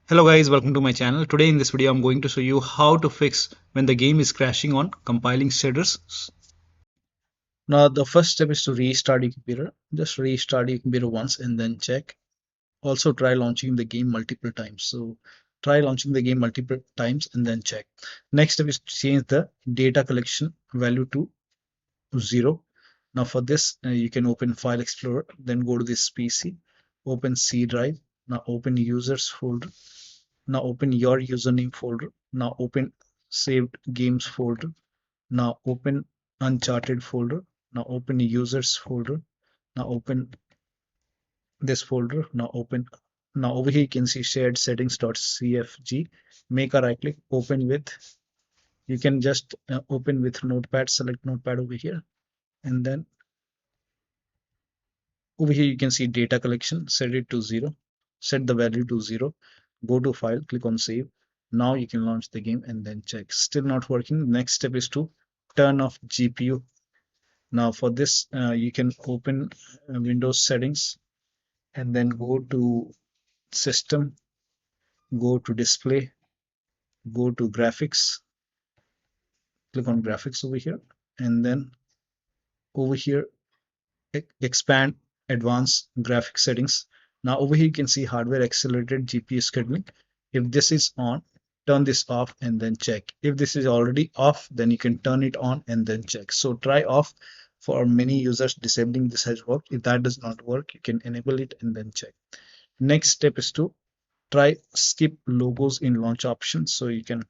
Hello guys, welcome to my channel. Today in this video I'm going to show you how to fix when the game is crashing on compiling shaders. Now the first step is to restart your computer. Just restart your computer once and then check. Also try launching the game multiple times. So try launching the game multiple times and then check. Next step is to change the data collection value to 0. Now for this you can open File Explorer, then go to this PC, open C drive. Now open users folder. Now open your username folder. Now open saved games folder. Now open Uncharted folder. Now open users folder. Now open this folder. Now over here you can see sharedsettings.cfg. Make a right click, open with, you can just open with notepad, select notepad over here, and then over here you can see data collection, set it to 0, set the value to 0, go to file, click on save. Now you can launch the game and then check. Still not working. Next step is to turn off GPU. Now for this you can open Windows settings and then go to system, go to display, go to graphics, click on graphics over here, and then over here expand advanced graphic settings. Now over here you can see hardware accelerated GPU scheduling. If this is on, turn this off and then check. If this is already off, then you can turn it on and then check. So try off. For many users, disabling this has worked. If that does not work, you can enable it and then check. Next step is to try skip logos in launch options. So you can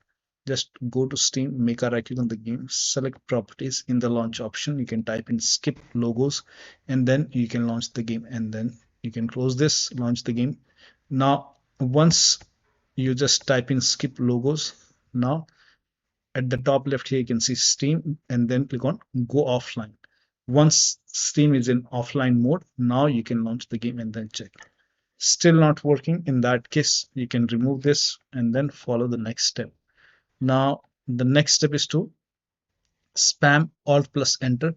just go to Steam, make a right click on the game, select properties. In the launch option you can type in skip logos, and then you can launch the game, and then you can close this, launch the game. Now once you just type in skip logos, now at the top left here you can see Steam, and then click on go offline. Once Steam is in offline mode, now you can launch the game and then check. Still not working. In that case you can remove this and then follow the next step. Now the next step is to spam Alt plus Enter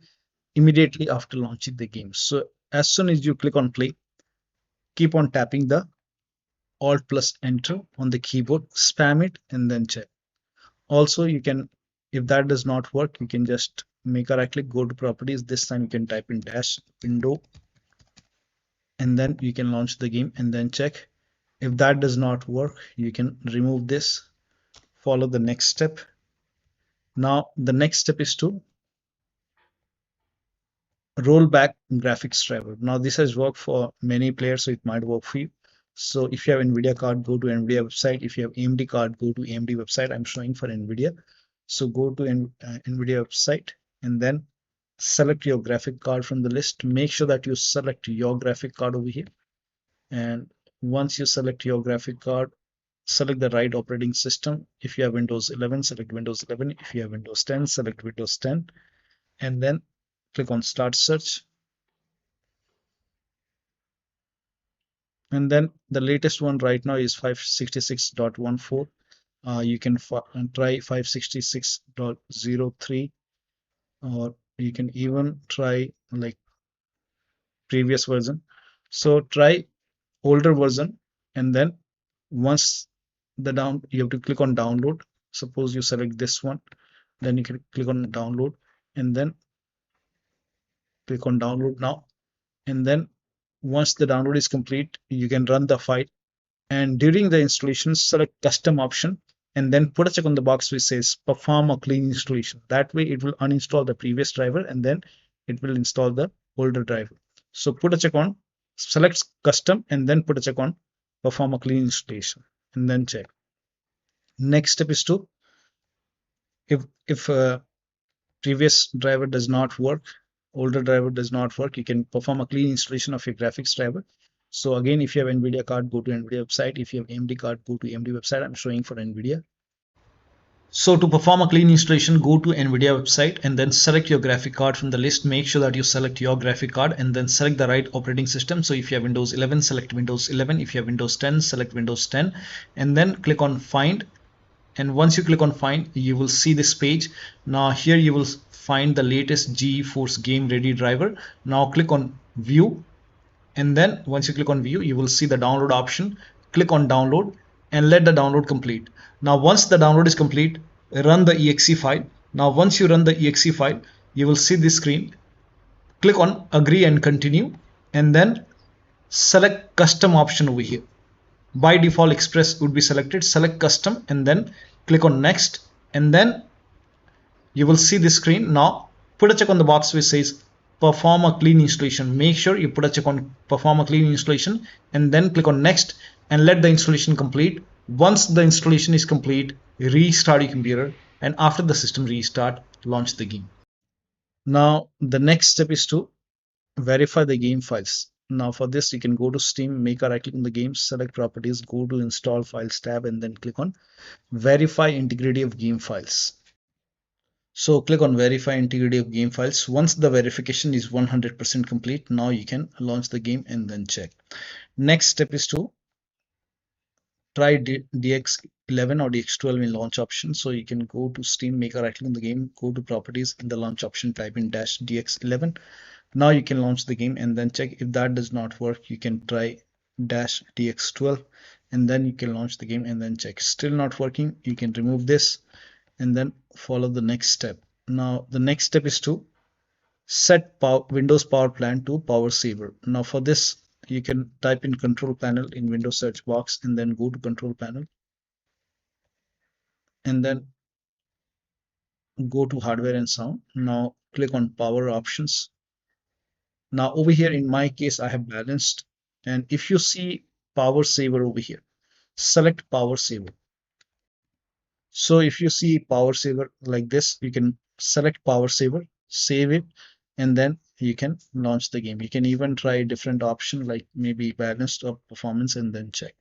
immediately after launching the game. So as soon as you click on play, keep on tapping the Alt plus Enter on the keyboard, spam it and then check. Also you can, if that does not work, you can just make a right click, go to properties. This time you can type in dash window, and then you can launch the game and then check. If that does not work, you can remove this, follow the next step. Now the next step is to rollback graphics driver. Now this has worked for many players, so it might work for you. So if you have Nvidia card, go to Nvidia website. If you have AMD card, go to AMD website. I'm showing for Nvidia. So go to Nvidia website and then select your graphic card from the list. Make sure that you select your graphic card over here. And once you select your graphic card, select the right operating system. If you have Windows 11, select Windows 11. If you have Windows 10, select Windows 10. And then click on Start Search. And then the latest one right now is 566.14. You can try 566.03, or you can even try like previous version. So try older version, and then once you have to click on download. Suppose you select this one, then you can click on download and then click on download now. And then once the download is complete, you can run the file, and during the installation select custom option and then put a check on the box which says perform a clean installation. That way it will uninstall the previous driver and then it will install the older driver. So put a check on, select custom and then put a check on perform a clean installation and then check. Next step is to, if previous driver does not work, older driver does not work, you can perform a clean installation of your graphics driver. So again, if you have Nvidia card, go to Nvidia website. If you have AMD card, go to AMD website. I'm showing for Nvidia. So to perform a clean installation, go to Nvidia website and then select your graphic card from the list. Make sure that you select your graphic card and then select the right operating system. So if you have Windows 11, select Windows 11. If you have Windows 10, select Windows 10 and then click on Find. And once you click on Find, you will see this page. Now here you will find the latest GeForce Game Ready driver. Now click on View, and then once you click on View, you will see the download option. Click on Download and let the download complete. Now once the download is complete, run the exe file. Now once you run the exe file, you will see this screen. Click on agree and continue, and then select custom option over here. By default express would be selected. Select custom and then click on next, and then you will see this screen. Now put a check on the box which says perform a clean installation. Make sure you put a check on perform a clean installation and then click on next and let the installation complete. Once the installation is complete, restart your computer, and after the system restart, launch the game. Now the next step is to verify the game files. Now for this, you can go to Steam, make a right click on the game, select properties, go to install files tab, and then click on verify integrity of game files. So click on verify integrity of game files. Once the verification is 100% complete, now you can launch the game and then check. Next step is to try DX11 or DX12 in launch option. So you can go to Steam, make a right click on the game, go to properties, in the launch option, type in -DX11. Now you can launch the game and then check. If that does not work, you can try -DX12 and then you can launch the game and then check. Still not working, you can remove this and then follow the next step. Now the next step is to set Windows Power Plan to Power Saver. Now for this, you can type in Control Panel in Windows search box and then go to Control Panel and then go to Hardware and Sound. Now click on Power Options. Now over here, in my case, I have balanced, and if you see Power Saver over here, select Power Saver. So if you see Power Saver like this, you can select Power Saver, save it, and then you can launch the game. You can even try different option like maybe balanced or performance and then check.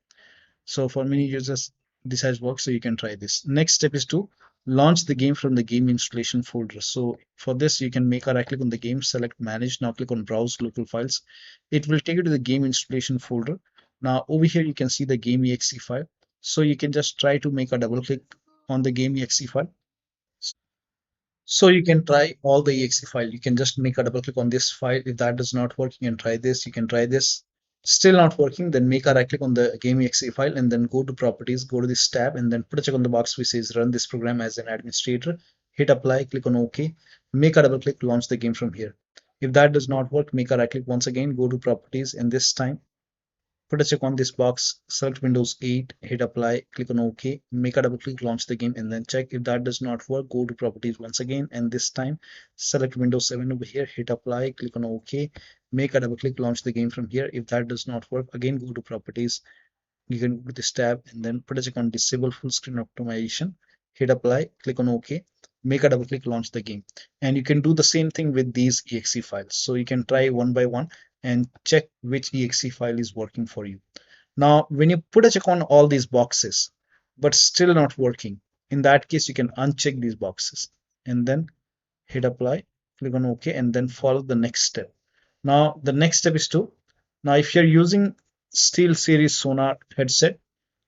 So for many users, this has worked, so you can try this. Next step is to launch the game from the game installation folder. So for this, you can make a right click on the game, select manage. Now click on browse local files. It will take you to the game installation folder. Now over here, you can see the game exe file. So you can just try to make a double click on the game exe file. So you can try all the exe file. You can just make a double click on this file. If that does not work, you can try this. You can try this. Still not working, then make a right click on the game exe file and then go to properties, go to this tab and then put a check on the box which says run this program as an administrator. Hit apply, click on OK. Make a double click, launch the game from here. If that does not work, make a right click once again, go to properties, and this time put a check on this box, select Windows 8, hit apply, click on OK, make a double click, launch the game, and then check. If that does not work, go to properties once again, and this time select Windows 7 over here, hit apply, click on OK, make a double click, launch the game from here. If that does not work, again go to properties, you can go to this tab and then put a check on disable full screen optimization, hit apply, click on OK, make a double click, launch the game. And you can do the same thing with these exe files. So you can try one by one and check which exe file is working for you. Now, when you put a check on all these boxes, but still not working, in that case, you can uncheck these boxes and then hit apply, click on OK, and then follow the next step. Now, the next step is to, now if you're using SteelSeries Sonar headset,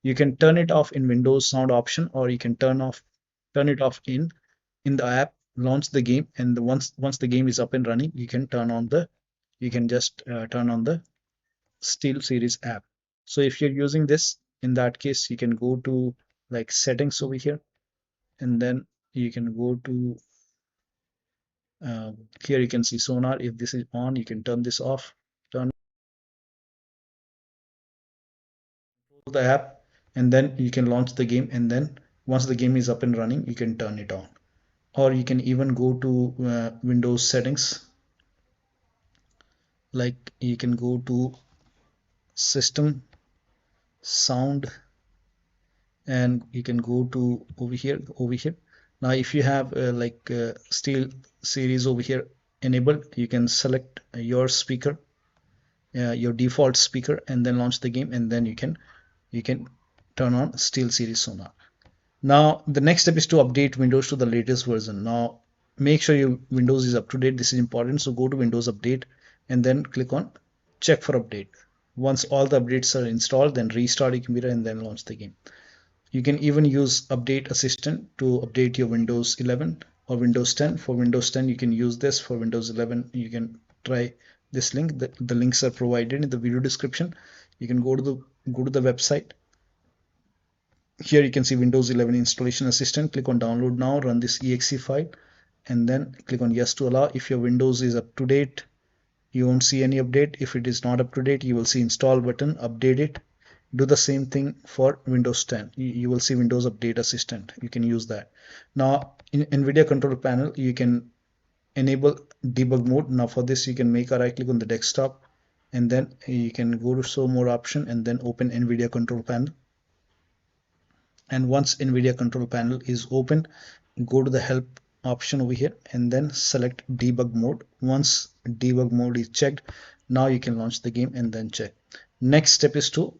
you can turn it off in Windows sound option, or you can turn it off in the app, launch the game, and once the game is up and running, you can just turn on the SteelSeries app. So if you're using this, in that case, you can go to like settings over here, and then you can go to here you can see Sonar. If this is on, you can turn this off, turn the app, and then you can launch the game, and then once the game is up and running, you can turn it on. Or you can even go to Windows settings, like you can go to system, sound, and you can go to over here. Now if you have Steel series over here enabled, you can select your speaker, your default speaker, and then launch the game, and then you can turn on SteelSeries Sonar. Now the next step is to update Windows to the latest version. Now make sure your Windows is up to date. This is important. So go to Windows Update and then click on check for update. Once all the updates are installed, then restart your computer and then launch the game. You can even use Update Assistant to update your Windows 11 or Windows 10. For Windows 10, you can use this. For Windows 11, you can try this link. The links are provided in the video description. You can go to the website Here you can see Windows 11 installation assistant. Click on download now, run this exe file, and then click on yes to allow. If your Windows is up to date, you won't see any update. If it is not up to date, you will see install button, update it. Do the same thing for Windows 10. You will see Windows Update Assistant. You can use that. Now in Nvidia control panel, you can enable debug mode. Now for this, you can make a right click on the desktop, and then you can go to show more option and then open Nvidia control panel. And once Nvidia control panel is open, go to the help option over here and then select debug mode. Once debug mode is checked, now you can launch the game and then check. Next step is to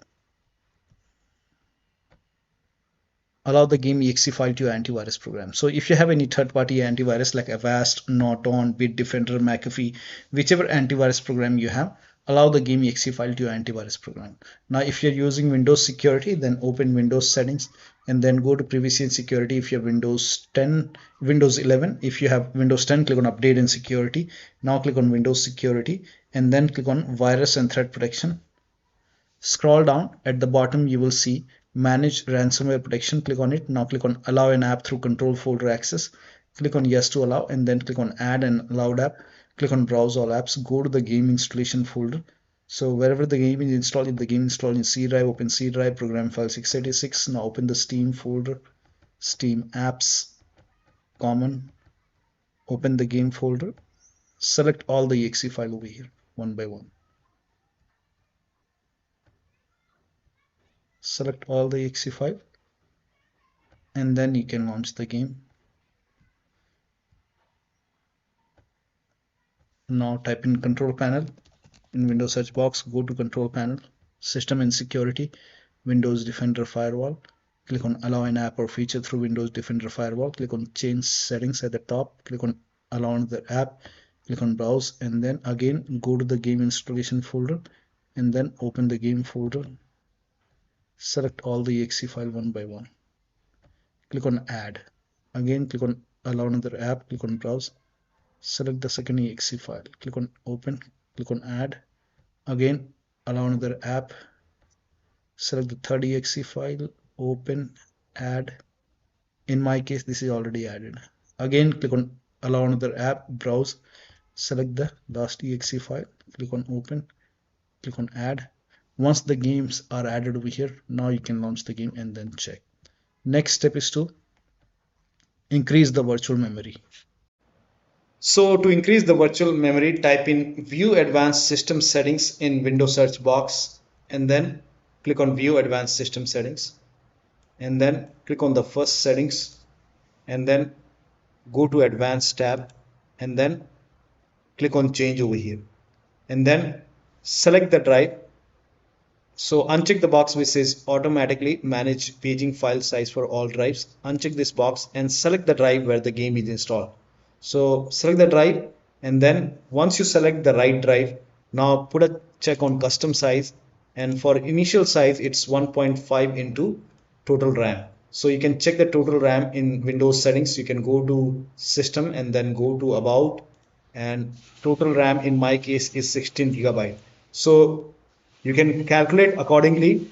allow the game exe file to your antivirus program. So if you have any third-party antivirus like Avast, Norton, Bitdefender, McAfee, whichever antivirus program you have, allow the game exe file to your antivirus program. Now if you're using Windows security, then open Windows settings and then go to privacy and security. If you have Windows 10, Windows 11, if you have Windows 10, click on update and security. Now click on Windows security and then click on virus and threat protection. Scroll down, at the bottom you will see manage ransomware protection. Click on it. Now click on allow an app through control folder access. Click on yes to allow and then click on add an allowed app. Click on browse all apps. Go to the game installation folder. So wherever the game is installed, if the game installed in C drive, open C drive, program file 686. Now open the Steam folder, Steam apps, common, open the game folder, select all the exe file over here one by one. Select all the exe file and then you can launch the game. Now type in control panel in Windows search box, go to control panel, system and security, Windows Defender firewall. Click on allow an app or feature through Windows Defender firewall. Click on change settings at the top. Click on allow the app. Click on browse and then again go to the game installation folder and then open the game folder. Select all the exe file one by one. Click on add. Again click on allow another app. Click on browse. Select the second exe file. Click on open. Click on add. Again allow another app. Select the third exe file. Open, add. In my case this is already added. Again click on allow another app. Browse. Select the last exe file. Click on open. Click on add. Once the games are added over here, now you can launch the game and then check. Next step is to increase the virtual memory. So to increase the virtual memory, type in view advanced system settings in Windows search box and then click on view advanced system settings and then click on the first settings and then go to advanced tab and then click on change over here and then select the drive. So uncheck the box which says automatically manage paging file size for all drives. Uncheck this box and select the drive where the game is installed. So select the drive and then once you select the right drive, now put a check on custom size and for initial size it's 1.5 into total RAM. So you can check the total RAM in Windows settings. You can go to system and then go to about and total RAM in my case is 16 GB. So you can calculate accordingly.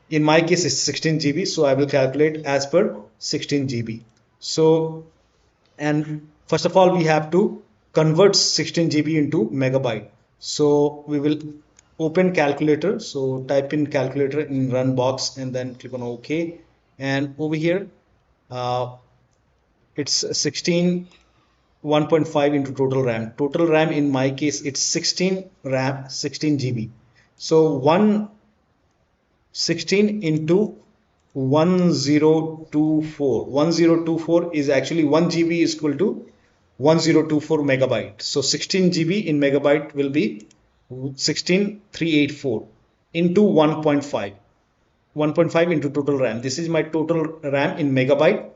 In my case it's 16 GB, so I will calculate as per 16 GB. So and first of all we have to convert 16 GB into megabyte. So we will open calculator. So type in calculator in run box and then click on OK. And over here it's 16 1.5 into total RAM. Total RAM in my case it's 16 RAM 16 GB. So 116 into 1024 is actually 1 GB is equal to 1024 megabyte. So 16 GB in megabyte will be 16384 into 1.5 into total RAM. This is my total RAM in megabyte.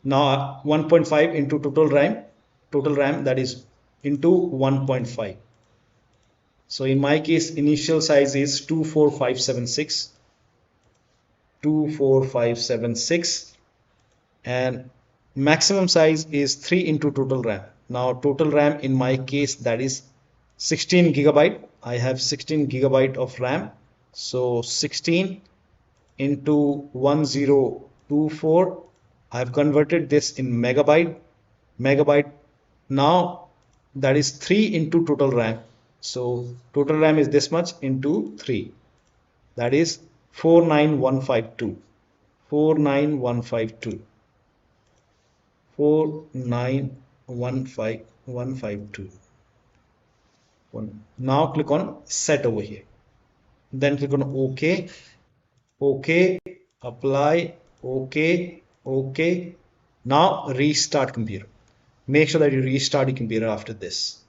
Now 1.5 into total RAM that is into 1.5. So in my case initial size is 24576 and maximum size is 3 into total RAM. Now total RAM in my case that is 16 GB. I have 16 GB of RAM. So 16 into 1024. I've converted this in megabyte. Now that is 3 into total RAM. So total RAM is this much into 3. That is 49152. 49152. 4915152. Now click on set over here. Then click on OK. OK. Apply. OK. OK. Now restart computer. Make sure that you restart your computer after this.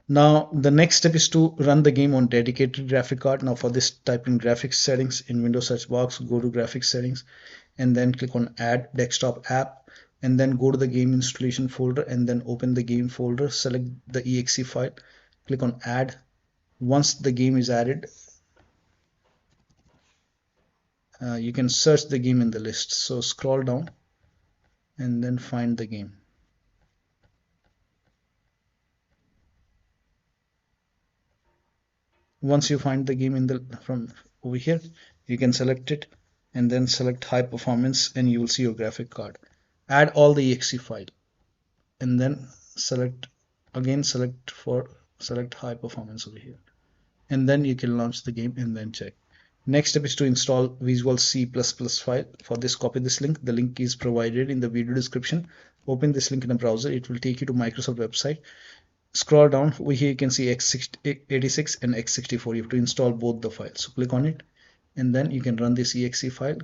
Now the next step is to run the game on dedicated graphic card. Now for this, type in graphics settings in Windows search box, go to graphics settings and then click on add desktop app and then go to the game installation folder and then open the game folder, select the exe file, click on add. Once the game is added, you can search the game in the list. So scroll down and then find the game. Once you find the game in the from over here, you can select it and then select high performance and you will see your graphic card. Add all the exe file and then select again, select high performance over here, and then you can launch the game and then check. Next step is to install Visual C++ file. For this, copy this link. The link is provided in the video description. Open this link in a browser. It will take you to Microsoft website. Scroll down over here, you can see x86 and x64. You have to install both the files. So click on it and then you can run this exe file.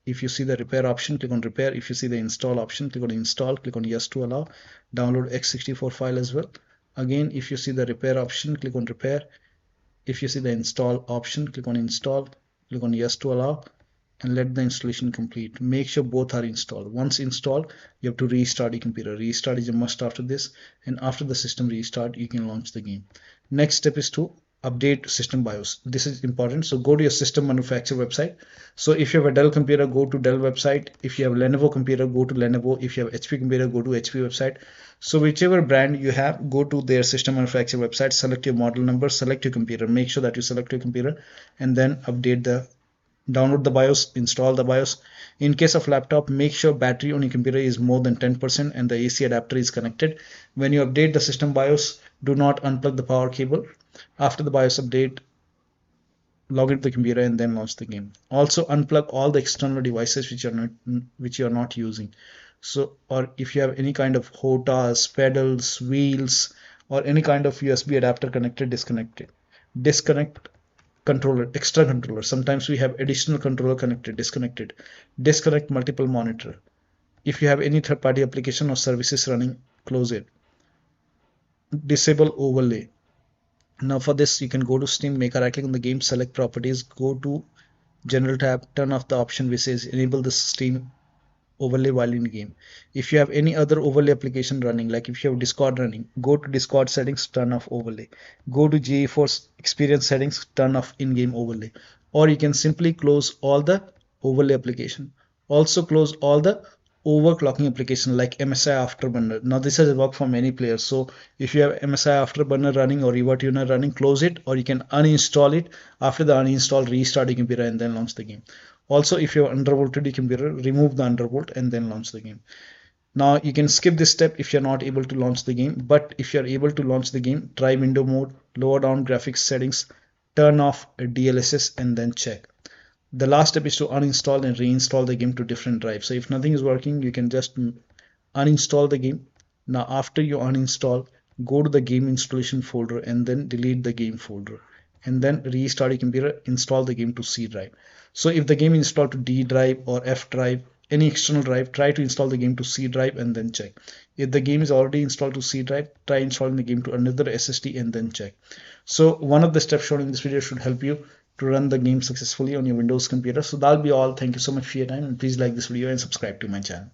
If you see the repair option, click on repair. If you see the install option, click on install. Click on yes to allow. Download x64 file as well. Again, if you see the repair option, click on repair. If you see the install option, click on install. Click on yes to allow and let the installation complete. Make sure both are installed. Once installed, you have to restart your computer. Restart is a must after this, and after the system restart, you can launch the game. Next step is to update system BIOS. This is important. So go to your system manufacturer website. So if you have a Dell computer, go to Dell website. If you have Lenovo computer, go to Lenovo. If you have HP computer, go to HP website. So whichever brand you have, go to their system manufacturer website, select your model number, select your computer. Make sure that you select your computer and then download the BIOS, install the BIOS. In case of laptop, make sure battery on your computer is more than 10% and the AC adapter is connected. When you update the system BIOS, do not unplug the power cable. After the BIOS update, log into the computer and then launch the game. Also unplug all the external devices which you are not using. So, or if you have any kind of HOTAS, pedals, wheels, or any kind of USB adapter connected, disconnect controller, extra controller. Sometimes we have additional controller connected, disconnect multiple monitor. If you have any third-party application or services running, close it. Disable overlay. Now for this, you can go to Steam, make a right click on the game, select properties, go to general tab, turn off the option which says enable the Steam overlay while in game. If you have any other overlay application running, like if you have Discord running, go to Discord settings, turn off overlay. Go to GeForce Experience settings, turn off in-game overlay. Or you can simply close all the overlay application. Also close all the overclocking application like MSI Afterburner. Now this has worked for many players. So if you have MSI Afterburner running or ReverTuner running, close it, or you can uninstall it. After the uninstall, restart your computer and then launch the game. Also, if you have undervolted your computer, remove the undervolt and then launch the game. Now you can skip this step if you're not able to launch the game, but if you're able to launch the game, try window mode, lower down graphics settings, turn off DLSS and then check. The last step is to uninstall and reinstall the game to different drives. So if nothing is working, you can just uninstall the game. Now after you uninstall, go to the game installation folder and then delete the game folder and then restart your computer, install the game to C drive. So if the game is installed to D drive or F drive, any external drive, try to install the game to C drive and then check. If the game is already installed to C drive, try installing the game to another SSD and then check. So one of the steps shown in this video should help you to run the game successfully on your Windows computer. So that'll be all. Thank you so much for your time, and please like this video and subscribe to my channel.